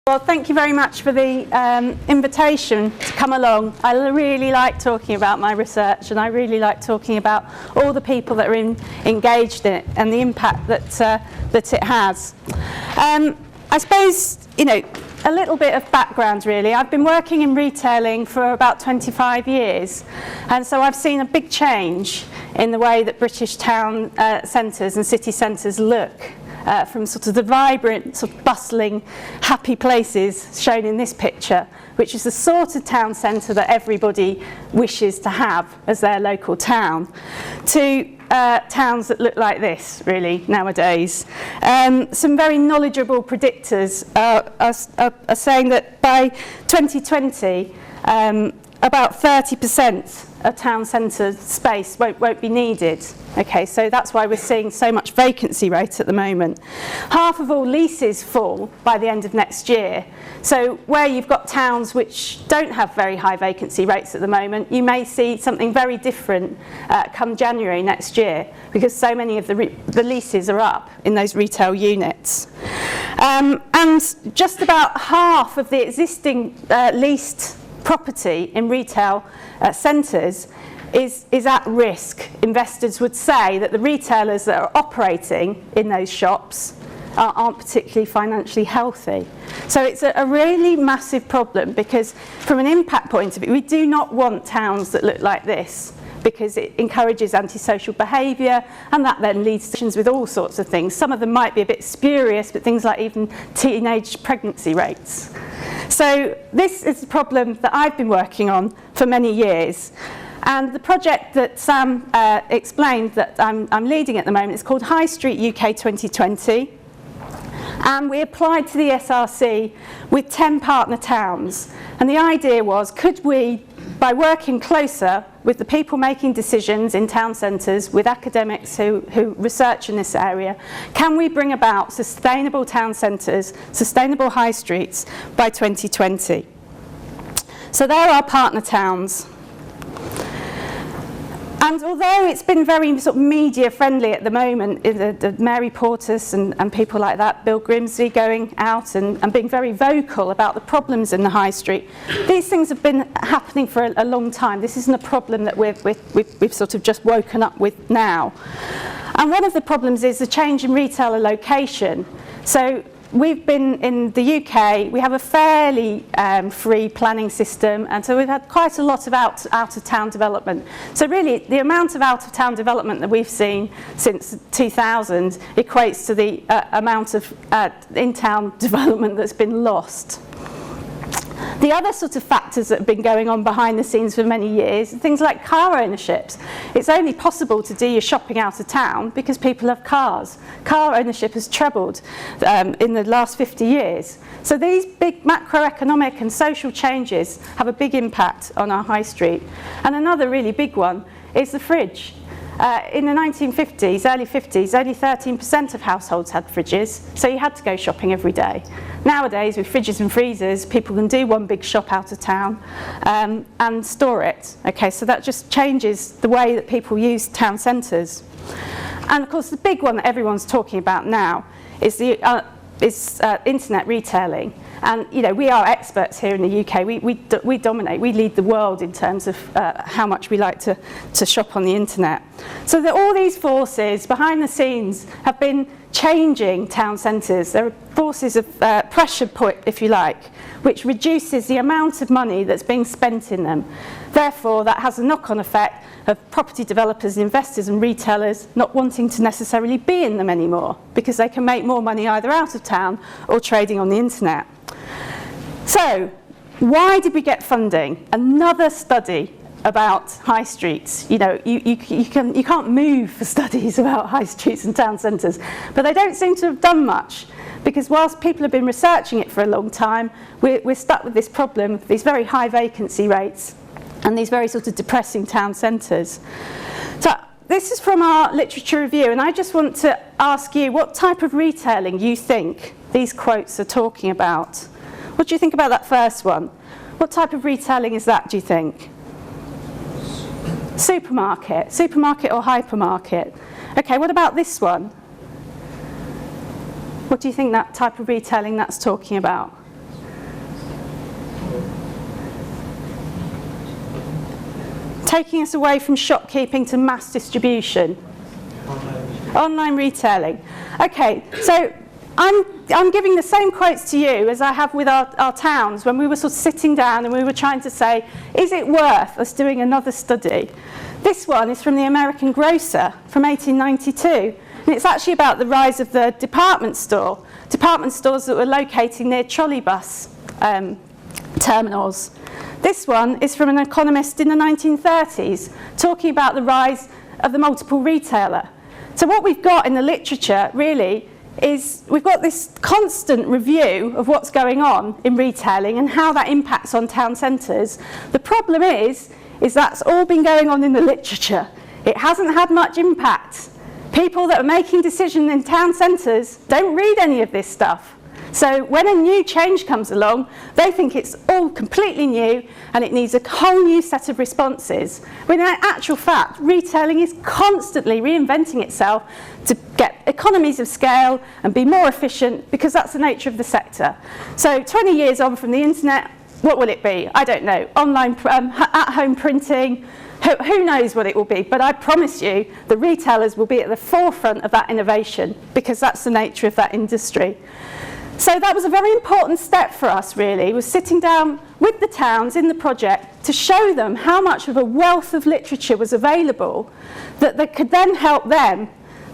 Well, thank you very much for the invitation to come along. I really like talking about my research, and I really like talking about all the people that are engaged in it and the impact that it has. I suppose, a little bit of background really. I've been working in retailing for about 25 years, and so I've seen a big change in the way that British town centres and city centres look. From sort of the vibrant, sort of bustling, happy places shown in this picture, which is the sort of town centre that everybody wishes to have as their local town, to towns that look like this, really, nowadays. Some very knowledgeable predictors are saying that by 2020, about 30% of town centre space won't be needed. Okay, so that's why we're seeing so much vacancy rate at the moment. Half of all leases fall by the end of next year. So where you've got towns which don't have very high vacancy rates at the moment, you may see something very different come January next year, because so many of the leases are up in those retail units. And just about half of the existing leased property in retail centres is at risk. Investors would say that the retailers that are operating in those shops aren't particularly financially healthy. So it's a really massive problem, because from an impact point of view, we do not want towns that look like this, because it encourages antisocial behaviour, and that then leads to with all sorts of things. Some of them might be a bit spurious, but things like even teenage pregnancy rates. So this is a problem that I've been working on for many years. And the project that Sam explained that I'm leading at the moment is called High Street UK 2020. And we applied to the SRC with 10 partner towns. And the idea was, could we, by working closer with the people making decisions in town centres, with academics who research in this area, can we bring about sustainable town centres, sustainable high streets by 2020? So there are partner towns. And although it's been very sort of media friendly at the moment, the Mary Portas and people like that, Bill Grimsby going out and being very vocal about the problems in the high street, these things have been happening for a long time. This isn't a problem that we've sort of just woken up with now. And one of the problems is the change in retailer location. So we've been in the UK, we have a fairly free planning system, and so we've had quite a lot of out-of-town development. So really, the amount of out-of-town development that we've seen since 2000 equates to the amount of in-town development that's been lost. The other sort of factors that have been going on behind the scenes for many years are things like car ownerships. It's only possible to do your shopping out of town because people have cars. Car ownership has trebled in the last 50 years. So these big macroeconomic and social changes have a big impact on our high street. And another really big one is the fridge. In the 1950s, early 50s, only 13% of households had fridges, so you had to go shopping every day. Nowadays, with fridges and freezers, people can do one big shop out of town and store it. Okay, so that just changes the way that people use town centres. And of course, the big one that everyone's talking about now is the internet retailing. And we are experts here in the UK. We dominate. We lead the world in terms of how much we like to shop on the internet. So all these forces behind the scenes have been changing town centres. There are forces of pressure put, if you like, which reduces the amount of money that's being spent in them. Therefore, that has a knock-on effect of property developers, investors and retailers not wanting to necessarily be in them anymore, because they can make more money either out of town or trading on the internet. So, why did we get funding? Another study about high streets. You can't move for studies about high streets and town centres, but they don't seem to have done much, because whilst people have been researching it for a long time, we're stuck with this problem, these very high vacancy rates and these very sort of depressing town centres. So this is from our literature review, and I just want to ask you what type of retailing you think these quotes are talking about. What do you think about that first one? What type of retailing is that, do you think? Supermarket or hypermarket. Okay, what about this one? What do you think that type of retailing that's talking about? taking us away from shopkeeping to mass distribution? Online retailing. Okay, so I'm giving the same quotes to you as I have with our towns when we were sort of sitting down and we were trying to say, is it worth us doing another study? This one is from the American Grocer from 1892, and it's actually about the rise of the department stores that were located near trolley bus terminals. This one is from an economist in the 1930s, talking about the rise of the multiple retailer. So what we've got in the literature, really, is we've got this constant review of what's going on in retailing and how that impacts on town centres. The problem is that's all been going on in the literature. It hasn't had much impact. People that are making decisions in town centres don't read any of this stuff. So when a new change comes along, they think it's all completely new and it needs a whole new set of responses. When in actual fact, retailing is constantly reinventing itself to get economies of scale and be more efficient, because that's the nature of the sector. So 20 years on from the internet, what will it be? I don't know. Online, at-home printing, who knows what it will be, but I promise you the retailers will be at the forefront of that innovation, because that's the nature of that industry. So that was a very important step for us, really, was sitting down with the towns in the project to show them how much of a wealth of literature was available that could then help them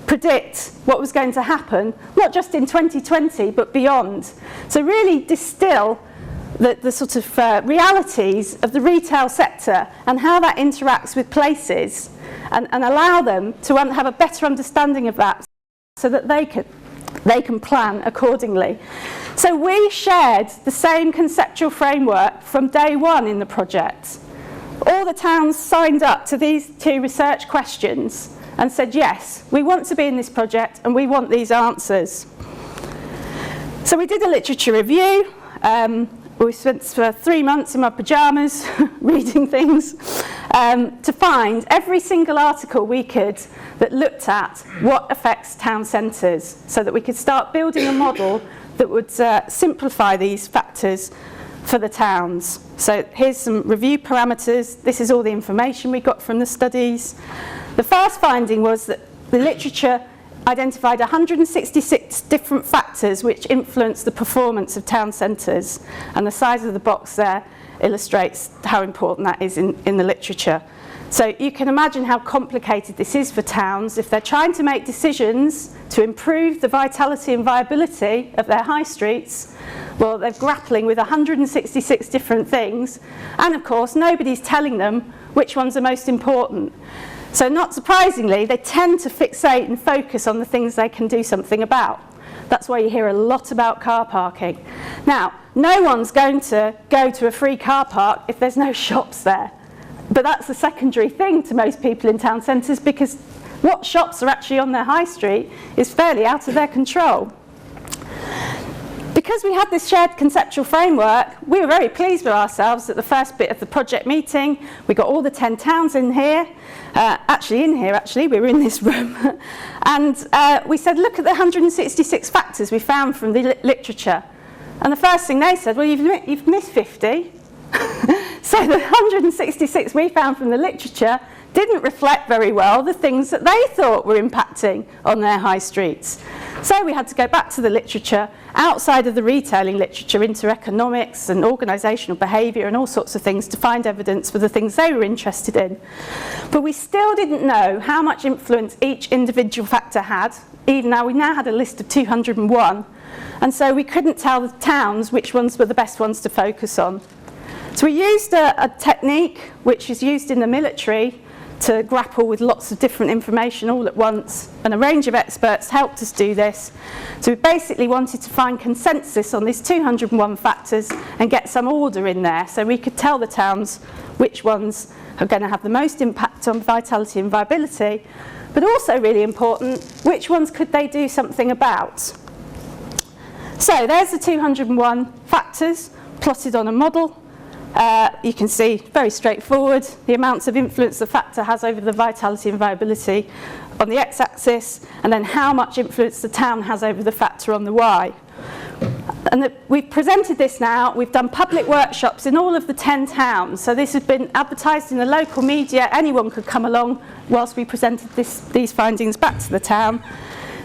predict what was going to happen, not just in 2020, but beyond. So really distill the sort of realities of the retail sector and how that interacts with places, and allow them to have a better understanding of that so that they can plan accordingly. So we shared the same conceptual framework from day one in the project. All the towns signed up to these 2 research questions and said, yes, we want to be in this project and we want these answers. So we did a literature review. We spent 3 months in my pyjamas reading things to find every single article we could that looked at what affects town centres, so that we could start building a model that would simplify these factors for the towns. So here's some review parameters. This is all the information we got from the studies. The first finding was that the literature identified 166 different factors which influence the performance of town centres, and the size of the box there illustrates how important that is in the literature. So you can imagine how complicated this is for towns if they're trying to make decisions to improve the vitality and viability of their high streets. Well, they're grappling with 166 different things, and of course nobody's telling them which ones are most important. So not surprisingly, they tend to fixate and focus on the things they can do something about. That's why you hear a lot about car parking. Now, no one's going to go to a free car park if there's no shops there. But that's a secondary thing to most people in town centres, because what shops are actually on their high street is fairly out of their control. Because we had this shared conceptual framework, we were very pleased with ourselves at the first bit of the project meeting. We got all the 10 towns in here. We were in this room. And we said, look at the 166 factors we found from the literature. And the first thing they said, well, you've missed 50. So the 166 we found from the literature didn't reflect very well the things that they thought were impacting on their high streets. So we had to go back to the literature, outside of the retailing literature, into economics and organisational behaviour and all sorts of things, to find evidence for the things they were interested in. But we still didn't know how much influence each individual factor had, even though we now had a list of 201. And so we couldn't tell the towns which ones were the best ones to focus on. So we used a technique which is used in the military to grapple with lots of different information all at once, and a range of experts helped us do this. So we basically wanted to find consensus on these 201 factors and get some order in there, so we could tell the towns which ones are going to have the most impact on vitality and viability, but also really important, which ones could they do something about. So there's the 201 factors plotted on a model. You can see, very straightforward, the amounts of influence the factor has over the vitality and viability on the x-axis, and then how much influence the town has over the factor on the y. And we've presented this now, we've done public workshops in all of the 10 towns. So this has been advertised in the local media, anyone could come along whilst we presented these findings back to the town.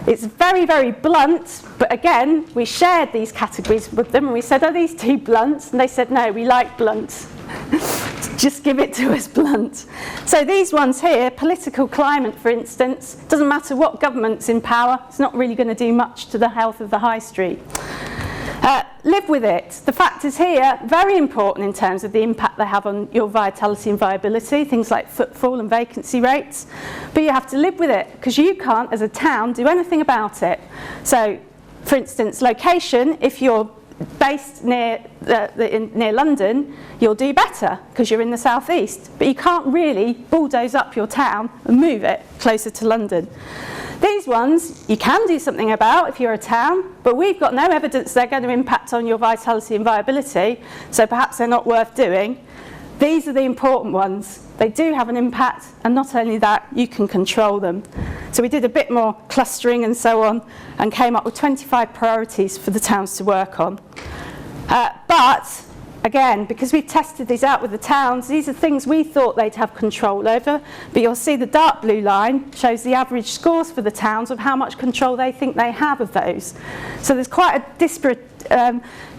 It's very, very blunt, but again, we shared these categories with them and we said, are these too blunt? And they said, no, we like blunt. Just give it to us blunt. So these ones here, political climate, for instance, doesn't matter what government's in power, it's not really going to do much to the health of the high street. Live with it. The factors here, very important in terms of the impact they have on your vitality and viability, things like footfall and vacancy rates. But you have to live with it because you can't, as a town, do anything about it. So, for instance, location, if you're based near London, you'll do better because you're in the southeast. But you can't really bulldoze up your town and move it closer to London. These ones you can do something about if you're a town, but we've got no evidence they're going to impact on your vitality and viability, so perhaps they're not worth doing. These are the important ones. They do have an impact, and not only that, you can control them. So we did a bit more clustering and so on, and came up with 25 priorities for the towns to work on. But again, because we've tested these out with the towns, these are things we thought they'd have control over, but you'll see the dark blue line shows the average scores for the towns of how much control they think they have of those. So there's quite a disparate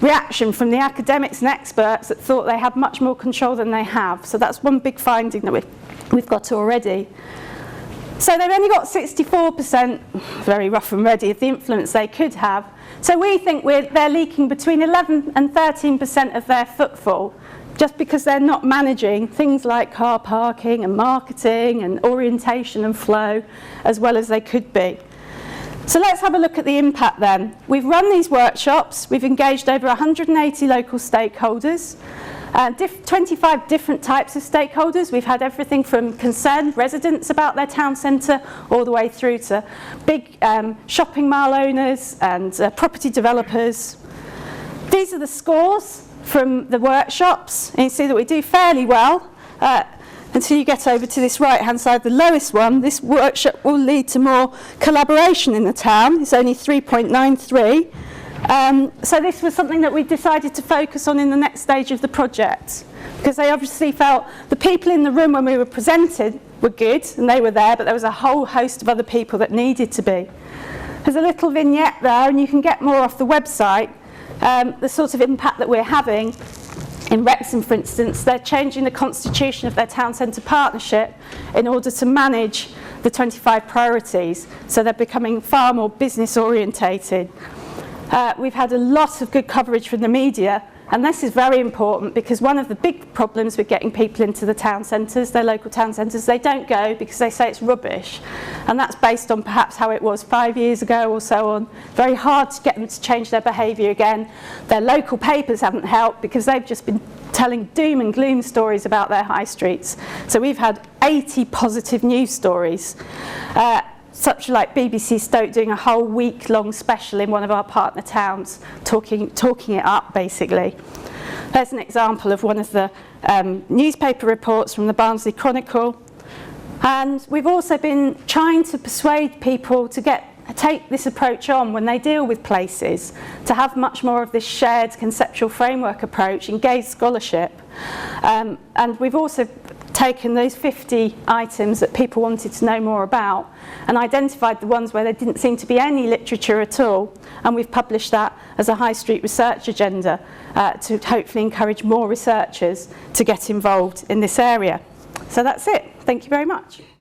reaction from the academics and experts that thought they had much more control than they have. So that's one big finding that we've got already. So they've only got 64%, very rough and ready, of the influence they could have. So we think they're leaking between 11 and 13% of their footfall, just because they're not managing things like car parking and marketing and orientation and flow as well as they could be. So let's have a look at the impact then. We've run these workshops, we've engaged over 180 local stakeholders, 25 different types of stakeholders. We've had everything from concerned residents about their town centre all the way through to big shopping mall owners and property developers. These are the scores from the workshops, and you see that we do fairly well until you get over to this right hand side, the lowest one. This workshop will lead to more collaboration in the town. It's only 3.93. So this was something that we decided to focus on in the next stage of the project, because they obviously felt the people in the room when we were presented were good and they were there, but there was a whole host of other people that needed to be. There's a little vignette there, and you can get more off the website, the sort of impact that we're having. In Wrexham, for instance, they're changing the constitution of their town centre partnership in order to manage the 25 priorities, so they're becoming far more business orientated. We've had a lot of good coverage from the media, and this is very important because one of the big problems with getting people into the town centres, their local town centres, they don't go because they say it's rubbish, and that's based on perhaps how it was 5 years ago or so on. Very hard to get them to change their behaviour again. Their local papers haven't helped because they've just been telling doom and gloom stories about their high streets. So we've had 80 positive news stories. Such like BBC Stoke doing a whole week-long special in one of our partner towns, talking it up, basically. There's an example of one of the newspaper reports from the Barnsley Chronicle. And we've also been trying to persuade people to take this approach on when they deal with places, to have much more of this shared conceptual framework approach, engaged scholarship. And we've also taken those 50 items that people wanted to know more about and identified the ones where there didn't seem to be any literature at all, and we've published that as a high street research agenda to hopefully encourage more researchers to get involved in this area. So that's it. Thank you very much.